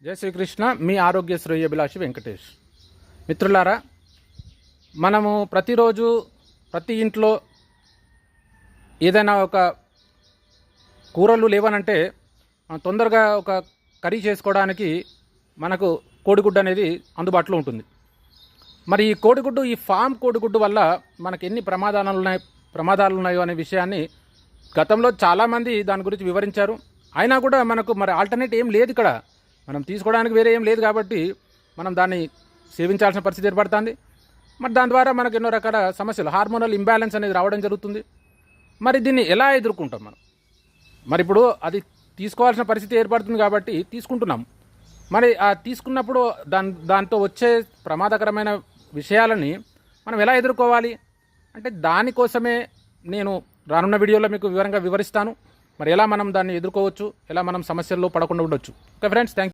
జై శ్రీకృష్ణ. మీ ఆరోగ్య శ్రేయోభిలాషి వెంకటేష్. మిత్రులారా, మనము ప్రతిరోజు ప్రతి ఇంట్లో ఏదైనా ఒక కూరలు లేవనంటే తొందరగా ఒక కర్రీ చేసుకోవడానికి మనకు కోడిగుడ్డు అనేది అందుబాటులో ఉంటుంది. మరి ఈ కోడిగుడ్డు, ఈ ఫామ్ కోడిగుడ్డు వల్ల మనకు ఎన్ని ప్రమాదాలు ఉన్నాయో అనే విషయాన్ని గతంలో చాలామంది దాని గురించి వివరించారు. అయినా కూడా మనకు మరి ఆల్టర్నేట్ ఏం లేదు, ఇక్కడ మనం తీసుకోవడానికి వేరే ఏం లేదు కాబట్టి మనం దాన్ని సేవించాల్సిన పరిస్థితి ఏర్పడుతుంది. మరి దాని ద్వారా మనకు ఎన్నో రకాల సమస్యలు, హార్మోనల్ ఇంబ్యాలెన్స్ అనేది రావడం జరుగుతుంది. మరి దీన్ని ఎలా ఎదుర్కొంటాం మనం? మరి ఇప్పుడు అది తీసుకోవాల్సిన పరిస్థితి ఏర్పడుతుంది కాబట్టి తీసుకుంటున్నాం. మరి ఆ తీసుకున్నప్పుడు దాంతో వచ్చే ప్రమాదకరమైన విషయాలని మనం ఎలా ఎదుర్కోవాలి అంటే దానికోసమే నేను రానున్న వీడియోలో మీకు వివరంగా వివరిస్తాను. మరి ఎలా మనం దాన్ని ఎదుర్కోవచ్చు, ఎలా మనం సమస్యల్లో పడకుండా ఉండొచ్చు. Okay friends, thank you.